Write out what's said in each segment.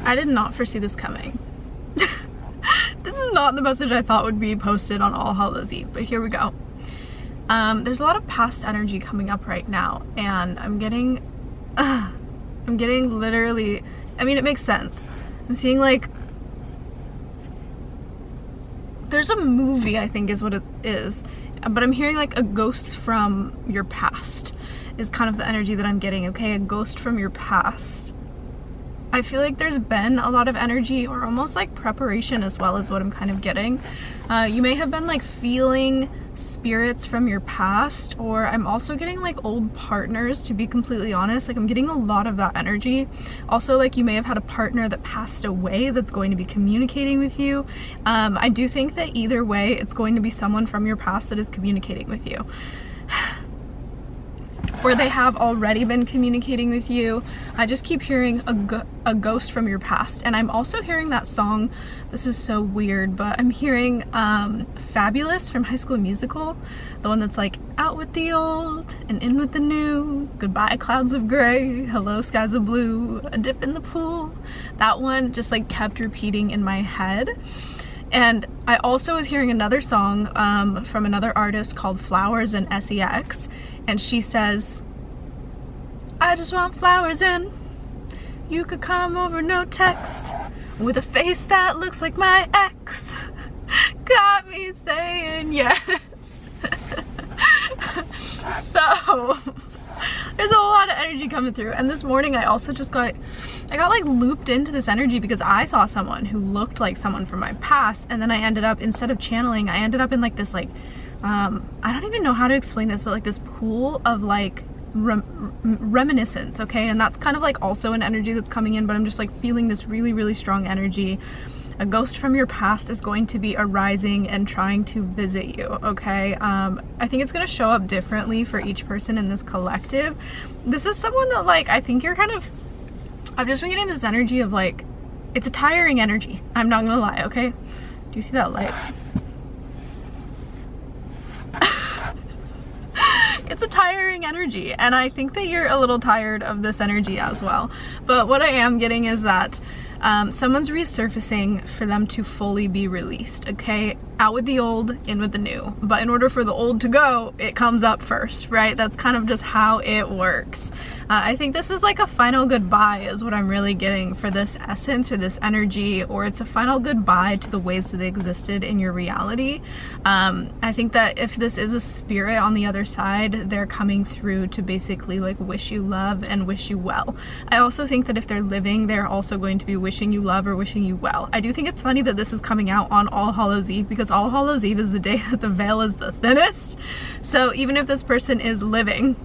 I did not foresee this coming. This is not the message I thought would be posted on All Hallows Eve, but here we go. There's a lot of past energy coming up right now, and I'm getting literally, I mean, it makes sense. I'm seeing like, there's a movie, I think is what it is, but I'm hearing like a ghost from your past is kind of the energy that I'm getting, okay? A ghost from your past. I feel like there's been a lot of energy or almost like preparation as well as what I'm kind of getting. You may have been like feeling spirits from your past, or I'm also getting like old partners, to be completely honest. Like I'm getting a lot of that energy. Also, like you may have had a partner that passed away that's going to be communicating with you. I do think that either way it's going to be someone from your past that is communicating with you. Or they have already been communicating with you. I just keep hearing a ghost from your past. And I'm also hearing that song, this is so weird, but I'm hearing Fabulous from High School Musical. The one that's like, out with the old and in with the new, goodbye clouds of gray, hello skies of blue, a dip in the pool. That one just like kept repeating in my head. And I also was hearing another song from another artist called Flowers and SEX. And she says, I just want flowers and you could come over, no text, with a face that looks like my ex. Got me saying yes. So there's a whole lot of energy coming through. And this morning I also just got like looped into this energy because I saw someone who looked like someone from my past, and then I ended up, instead of channeling, I ended up in like this like I don't even know how to explain this, but like this pool of like reminiscence, okay? And that's kind of like also an energy that's coming in, but I'm just like feeling this really, really strong energy. A ghost from your past is going to be arising and trying to visit you, okay? I think it's going to show up differently for each person in this collective. This is someone that like, I think you're kind of, I've just been getting this energy of like, it's a tiring energy. I'm not gonna lie, okay? Do you see that light? It's a tiring energy, and I think that you're a little tired of this energy as well. But what I am getting is that someone's resurfacing for them to fully be released, okay? Out with the old, in with the new. But in order for the old to go, it comes up first, right? That's kind of just how it works. I think this is like a final goodbye is what I'm really getting for this essence or this energy, or it's a final goodbye to the ways that they existed in your reality. I think that if this is a spirit on the other side, they're coming through to basically like wish you love and wish you well. I also think that if they're living, they're also going to be wishing you love or wishing you well. I do think it's funny that this is coming out on All Hallows Eve, because All Hallows Eve is the day that the veil is the thinnest. So even if this person is living,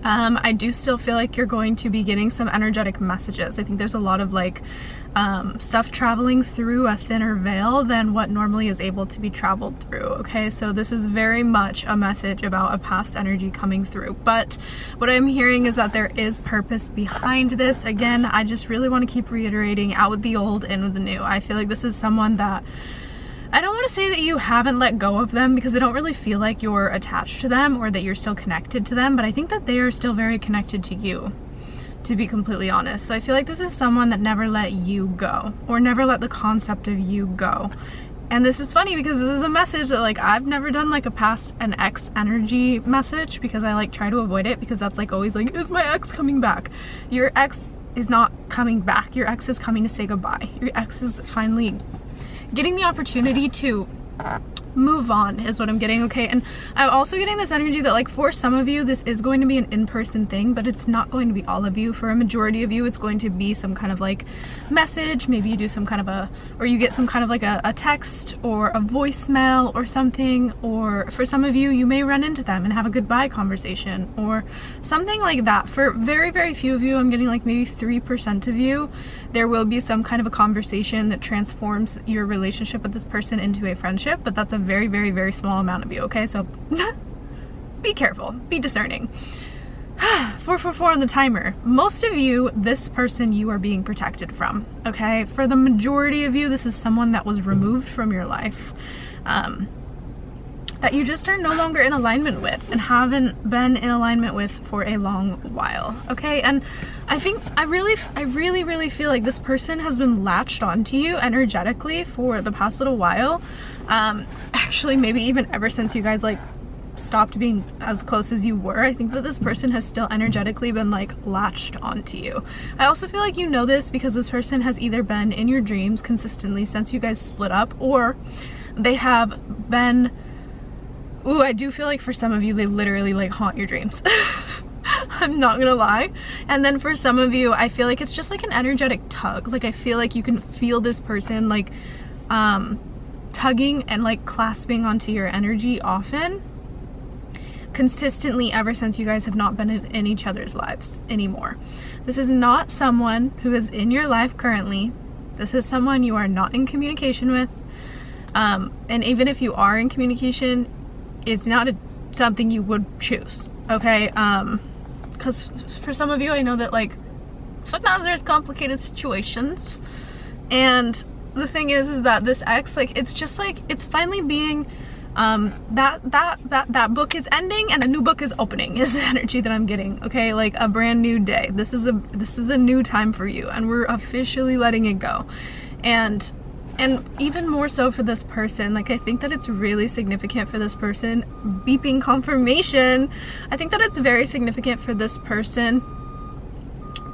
I do still feel like you're going to be getting some energetic messages. I think there's a lot of like stuff traveling through a thinner veil than what normally is able to be traveled through, okay? So this is very much a message about a past energy coming through. But what I'm hearing is that there is purpose behind this. Again, I just really want to keep reiterating, out with the old, in with the new. I feel like this is someone that, I don't want to say that you haven't let go of them, because I don't really feel like you're attached to them or that you're still connected to them, but I think that they are still very connected to you, to be completely honest. So I feel like this is someone that never let you go, or never let the concept of you go. And this is funny because this is a message that like I've never done like a past and ex energy message, because I like try to avoid it, because that's like always like, is my ex coming back? Your ex is not coming back. Your ex is coming to say goodbye. Your ex is finally getting the opportunity to move on is what I'm getting, okay? And I'm also getting this energy that like for some of you this is going to be an in-person thing, but it's not going to be all of you. For a majority of you it's going to be some kind of like message. Maybe you do some kind of or you get some kind of like a text or a voicemail or something, or for some of you, you may run into them and have a goodbye conversation or something like that. For very, very few of you, I'm getting like maybe 3% of you, there will be some kind of a conversation that transforms your relationship with this person into a friendship, but that's a very, very, very small amount of you, okay? So be careful, be discerning. 444 on the timer. Most of you, this person you are being protected from, okay? For the majority of you, this is someone that was removed from your life. that you just are no longer in alignment with and haven't been in alignment with for a long while, okay? And I really feel like this person has been latched onto you energetically for the past little while. Actually, maybe even ever since you guys like stopped being as close as you were. I think that this person has still energetically been like latched onto you. I also feel like you know this because this person has either been in your dreams consistently since you guys split up, or they have been, ooh, I do feel like for some of you they literally like haunt your dreams. I'm not gonna lie. And then for some of you I feel like it's just like an energetic tug. Like I feel like you can feel this person like tugging and like clasping onto your energy often, consistently, ever since you guys have not been in each other's lives anymore. This is not someone who is in your life currently. This is someone you are not in communication with. And even if you are in communication, it's not something you would choose, okay? Because for some of you, I know that like sometimes there's complicated situations, and the thing is that this ex, like, it's just like, it's finally being that book is ending and a new book is opening is the energy that I'm getting, okay? Like a brand new day. This is a new time for you, and we're officially letting it go. And even more so for this person, like I think that it's really significant for this person, beeping confirmation, I think that it's very significant for this person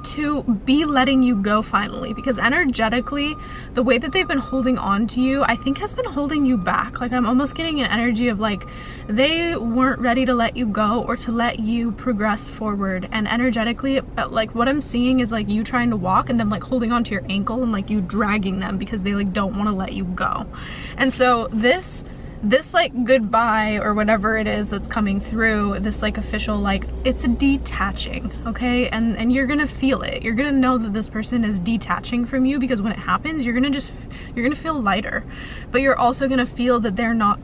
to be letting you go finally, because energetically the way that they've been holding on to you, I think has been holding you back. Like I'm almost getting an energy of like they weren't ready to let you go or to let you progress forward, and energetically like what I'm seeing is like you trying to walk and them like holding onto your ankle and like you dragging them because they like don't want to let you go. And so this like goodbye or whatever it is that's coming through, this like official, like it's a detaching, okay? And you're gonna feel it. You're gonna know that this person is detaching from you, because when it happens, you're gonna feel lighter, but you're also gonna feel that they're not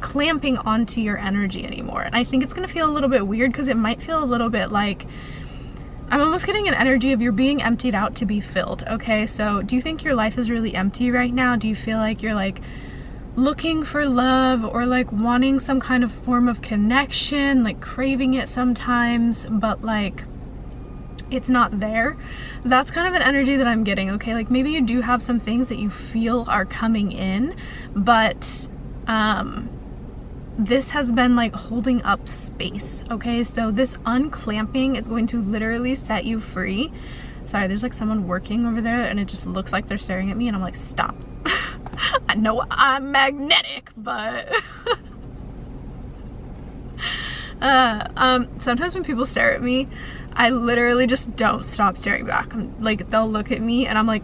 clamping onto your energy anymore. And I think it's gonna feel a little bit weird, because it might feel a little bit like, I'm almost getting an energy of you're being emptied out to be filled, okay? So do you think your life is really empty right now? Do you feel like you're like looking for love or like wanting some kind of form of connection, like craving it sometimes, but like it's not there? That's kind of an energy that I'm getting, okay? Like maybe you do have some things that you feel are coming in, but this has been like holding up space, okay? So this unclamping is going to literally set you free. Sorry, there's like someone working over there and it just looks like they're staring at me, and I'm like, stop. I know I'm magnetic, but sometimes when people stare at me, I literally just don't stop staring back. I'm like, they'll look at me and I'm like,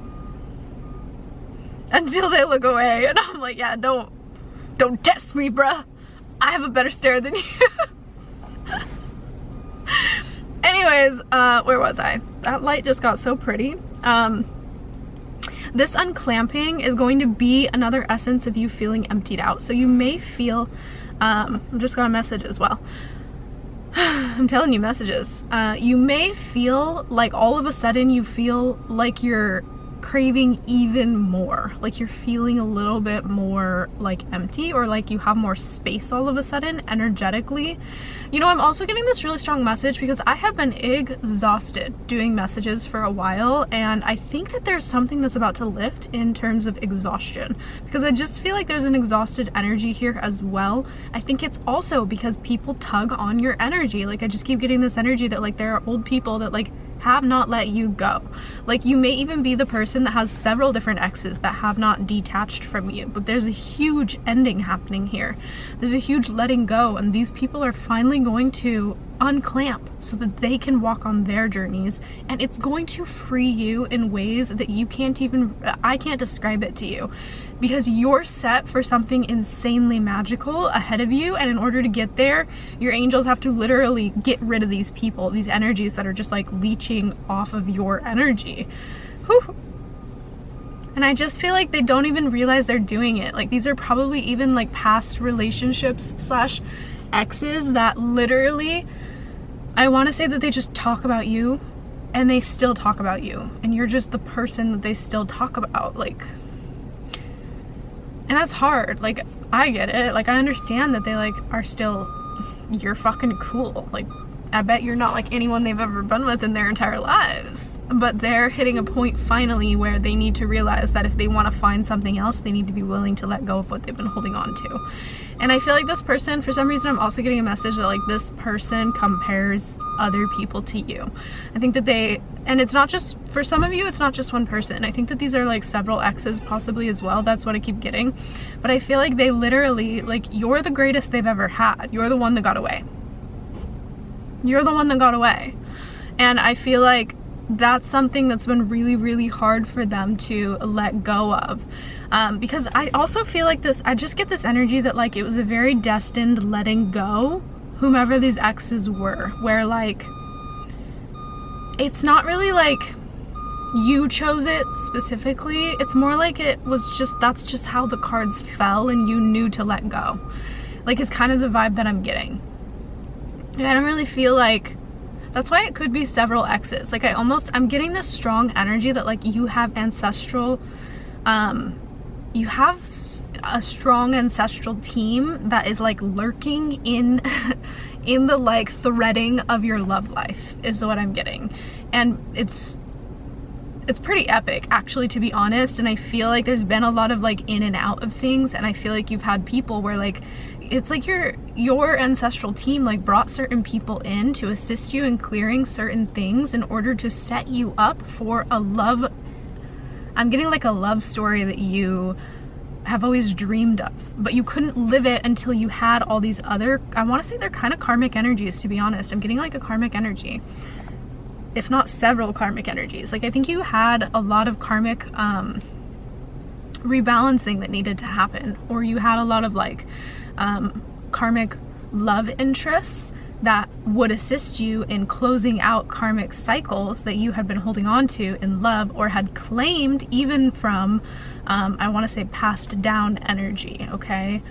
until they look away, and I'm like, yeah, don't test me, bruh. I have a better stare than you. Anyways, where was I? That light just got so pretty. This unclamping is going to be another essence of you feeling emptied out. So you may feel, I just got a message as well. I'm telling you messages. You may feel like all of a sudden you feel like you're craving even more, like you're feeling a little bit more like empty, or like you have more space all of a sudden energetically. You know, I'm also getting this really strong message because I have been exhausted doing messages for a while, and I think that there's something that's about to lift in terms of exhaustion, because I just feel like there's an exhausted energy here as well. I think it's also because people tug on your energy. Like I just keep getting this energy that like there are old people that like have not let you go. Like you may even be the person that has several different exes that have not detached from you, but there's a huge ending happening here. There's a huge letting go, and these people are finally going to unclamp so that they can walk on their journeys, and it's going to free you in ways that you can't even, I can't describe it to you, because you're set for something insanely magical ahead of you, and in order to get there, your angels have to literally get rid of these people, these energies that are just like leeching off of your energy. Whew. And I just feel like they don't even realize they're doing it. Like these are probably even like past relationships slash exes that literally, I want to say that they just talk about you, and they still talk about you, and you're just the person that they still talk about. Like And that's hard. Like, I get it. Like, I understand that they like are still, you're fucking cool. Like, I bet you're not like anyone they've ever been with in their entire lives. But they're hitting a point finally where they need to realize that if they want to find something else, they need to be willing to let go of what they've been holding on to. And I feel like this person, for some reason, I'm also getting a message that like this person compares other people to you. I think that they, and it's not just, for some of you, it's not just one person. I think that these are like several exes possibly as well. That's what I keep getting. But I feel like they literally, like, you're the greatest they've ever had. You're the one that got away. You're the one that got away. And I feel like that's something that's been really, really hard for them to let go of. Because I also feel like this, I just get this energy that like it was a very destined letting go, whomever these exes were, where like, it's not really like you chose it specifically. It's more like it was just, that's just how the cards fell and you knew to let go. Like, it's kind of the vibe that I'm getting. I don't really feel like, that's why it could be several exes. Like, I'm getting this strong energy that like you have ancestral, you have a strong ancestral team that is like lurking in in the like threading of your love life is what I'm getting. And it's pretty epic, actually, to be honest. And I feel like there's been a lot of like in and out of things, and I feel like you've had people where like it's like your ancestral team like brought certain people in to assist you in clearing certain things in order to set you up for a love. I'm getting like a love story that you have always dreamed of, but you couldn't live it until you had all these other, I want to say they're kind of karmic energies, to be honest. I'm getting like a karmic energy, if not several karmic energies. Like, I think you had a lot of karmic rebalancing that needed to happen, or you had a lot of like karmic love interests that would assist you in closing out karmic cycles that you had been holding on to in love, or had claimed even from I want to say passed down energy. Okay,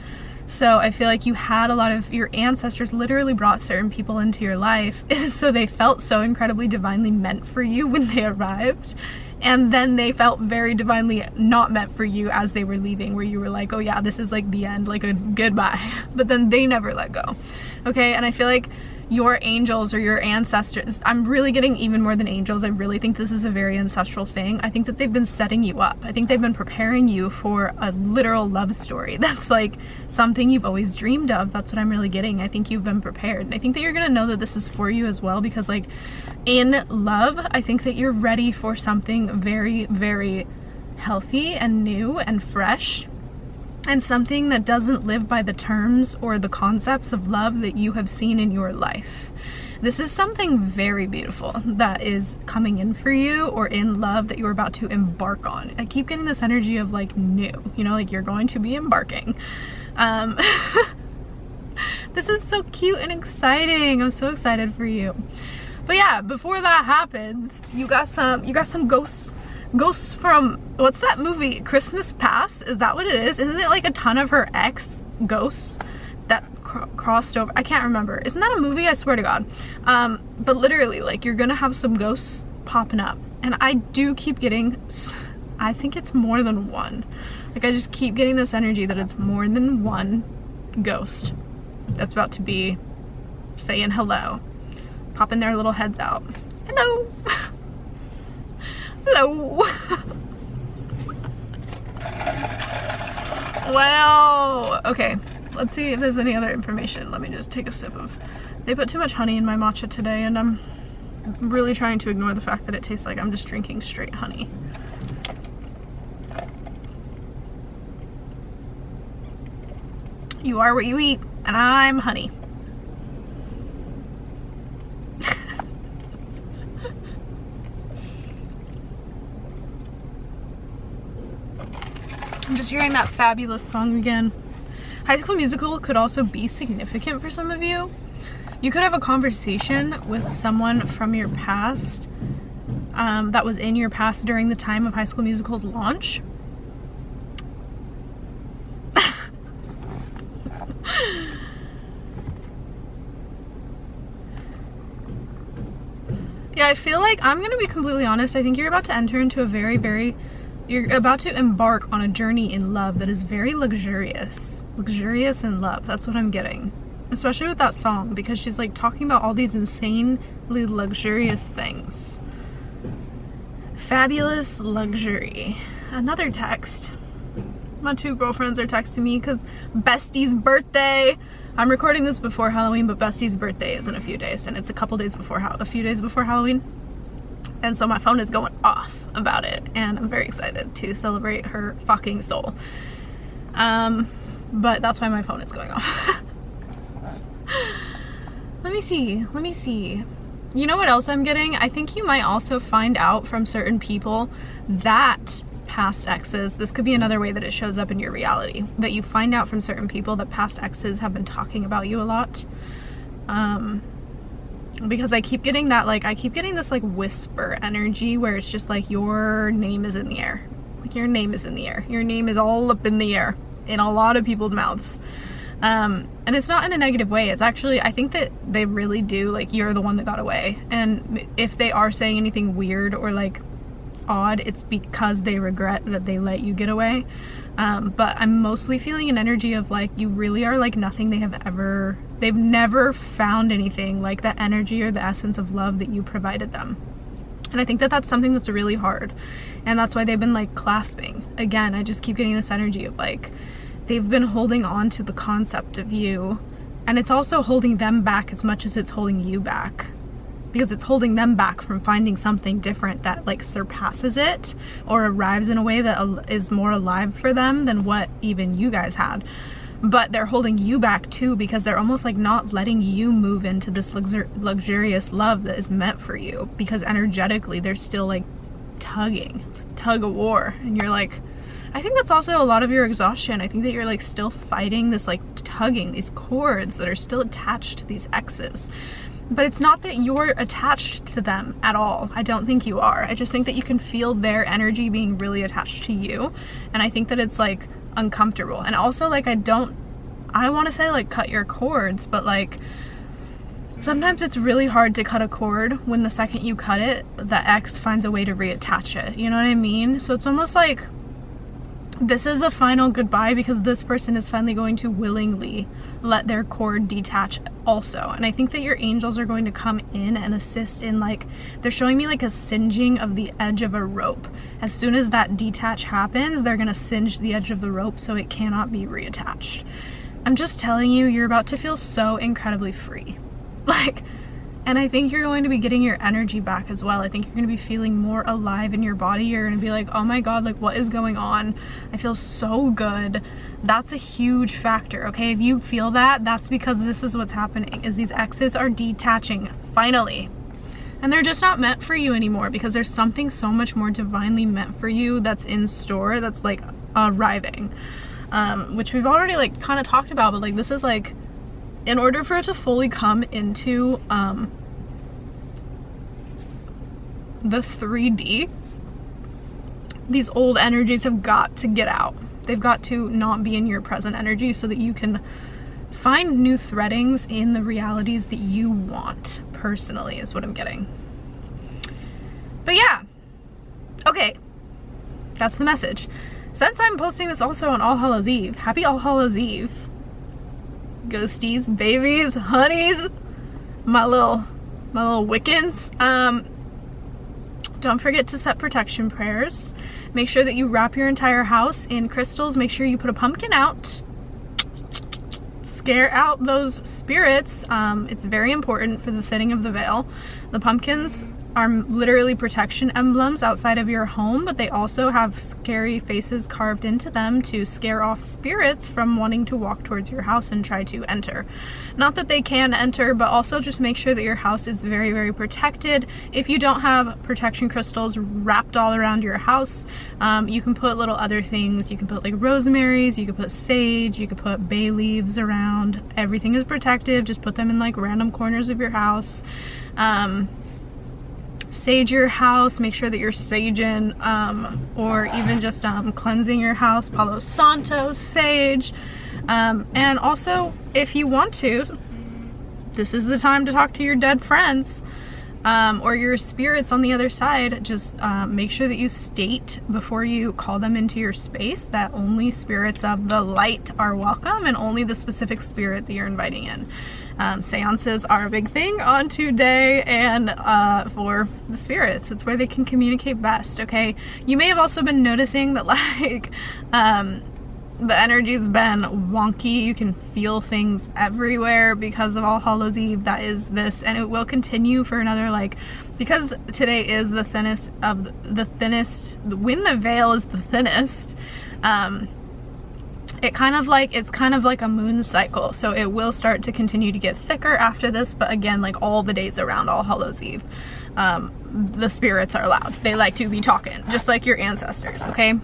so I feel like you had a lot of your ancestors literally brought certain people into your life so they felt so incredibly divinely meant for you when they arrived, and then they felt very divinely not meant for you as they were leaving, where you were like, oh yeah, this is like the end, like a goodbye. But then they never let go. Okay, and I feel like your angels or your ancestors, I'm really getting even more than angels. I really think this is a very ancestral thing. I think that they've been setting you up. I think they've been preparing you for a literal love story. That's like something you've always dreamed of. That's what I'm really getting. I think you've been prepared. And I think that you're gonna know that this is for you as well, because like in love, I think that you're ready for something very, very healthy and new and fresh, and something that doesn't live by the terms or the concepts of love that you have seen in your life. This is something very beautiful that is coming in for you, or in love that you're about to embark on. I keep getting this energy of like new, you know, like you're going to be embarking. This is so cute and exciting. I'm so excited for you. But yeah, before that happens, you got some ghosts from, what's that movie, Christmas Past? Is that what it is? Isn't it like a ton of her ex ghosts that crossed over? I can't remember. Isn't that a movie? I swear to God. But literally, like, you're gonna have some ghosts popping up, and I do keep getting, I think it's more than one. Like, I just keep getting this energy that it's more than one ghost that's about to be saying hello, popping their little heads out. Hello. Hello. Wow. Okay, let's see if there's any other information. Let me just take a sip of, they put too much honey in my matcha today, and I'm really trying to ignore the fact that it tastes like I'm just drinking straight honey. You are what you eat, and I'm honey. I'm just hearing that fabulous song again. High School Musical could also be significant for some of you. You could have a conversation with someone from your past that was in your past during the time of High School Musical's launch. Yeah, I feel like, I'm gonna be completely honest, I think you're about to enter into a very, very You're about to embark on a journey in love that is very luxurious. Luxurious in love. That's what I'm getting. Especially with that song, because she's like talking about all these insanely luxurious things. Fabulous luxury. Another text. My 2 girlfriends are texting me because Bestie's birthday. I'm recording this before Halloween, but Bestie's birthday is in a few days, and it's a few days before Halloween. And so my phone is going off about it, and I'm very excited to celebrate her fucking soul. But that's why my phone is going off. Let me see. You know what else I'm getting? I think you might also find out from certain people that past exes, this could be another way that it shows up in your reality, that you find out from certain people that past exes have been talking about you a lot. Because I keep getting that, like, I keep getting this like whisper energy where it's just like your name is in the air. Like your name is in the air. Your name is all up in the air in a lot of people's mouths. And it's not in a negative way. It's actually, I think that they really do, like, you're the one that got away. And if they are saying anything weird or like odd, it's because they regret that they let you get away. But I'm mostly feeling an energy of like, you really are like nothing they've never found anything like the energy or the essence of love that you provided them. And I think that that's something that's really hard. And that's why they've been like clasping. Again, I just keep getting this energy of like, they've been holding on to the concept of you, and it's also holding them back as much as it's holding you back, because it's holding them back from finding something different that like surpasses it or arrives in a way that is more alive for them than what even you guys had. But they're holding you back too, because they're almost like not letting you move into this luxurious love that is meant for you, because energetically they're still like tugging. It's like tug of war, and you're like, I think that's also a lot of your exhaustion. I think that you're like still fighting this like tugging, these cords that are still attached to these exes. But it's not that you're attached to them at all. I don't think you are. I just think that you can feel their energy being really attached to you. And I think that it's like uncomfortable. And also like, I want to say like cut your cords, but like sometimes it's really hard to cut a cord when the second you cut it, the ex finds a way to reattach it. You know what I mean? So it's almost like this is a final goodbye, because this person is finally going to willingly let their cord detach also. And I think that your angels are going to come in and assist in like, they're showing me like a singeing of the edge of a rope. As soon as that detach happens, they're going to singe the edge of the rope so it cannot be reattached. I'm just telling you, you're about to feel so incredibly free. Like, and I think you're going to be getting your energy back as well. I think you're going to be feeling more alive in your body. You're going to be like, oh my God, like what is going on? I feel so good. That's a huge factor, okay? If you feel that, that's because this is what's happening, is these exes are detaching, finally. And they're just not meant for you anymore, because there's something so much more divinely meant for you that's in store, that's like arriving. Which we've already like kind of talked about, but like this is like, in order for it to fully come into the 3D, these old energies have got to get out. They've got to not be in your present energy so that you can find new threadings in the realities that you want personally, is what I'm getting. But yeah, okay, that's the message. Since I'm posting this also on All Hallows Eve, happy All Hallows Eve, ghosties, babies, honeys, my little Wiccans. Don't forget to set protection prayers. Make sure that you wrap your entire house in crystals. Make sure you put a pumpkin out. Scare out those spirits. It's very important for the thinning of the veil. The pumpkins are literally protection emblems outside of your home, but they also have scary faces carved into them to scare off spirits from wanting to walk towards your house and try to enter. Not that they can enter, but also just make sure that your house is very, very protected. If you don't have protection crystals wrapped all around your house, you can put little other things. You can put like rosemaries, you can put sage, you can put bay leaves around. Everything is protective. Just put them in like random corners of your house. Sage your house, make sure that you're saging, or even just cleansing your house, Palo Santo, sage. And also, if you want to, this is the time to talk to your dead friends. or your spirits on the other side, just make sure that you state before you call them into your space that only spirits of the light are welcome and only the specific spirit that you're inviting in. Seances are a big thing on today, and for the spirits, it's where they can communicate best, okay? You may have also been noticing that, like, the energy's been wonky. You can feel things everywhere because of All Hallows Eve. That is this, and it will continue for another, like, because today is the thinnest of the thinnest, when the veil is the thinnest, it's kind of like a moon cycle, so it will start to continue to get thicker after this. But again, like all the days around All Hallows Eve, the spirits are loud. They like to be talking, just like your ancestors, okay?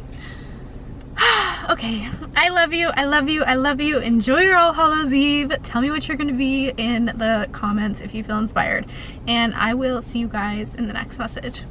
Okay, I love you, I love you, I love you. Enjoy your All Hallows Eve. Tell me what you're going to be in the comments if you feel inspired, and I will see you guys in the next message.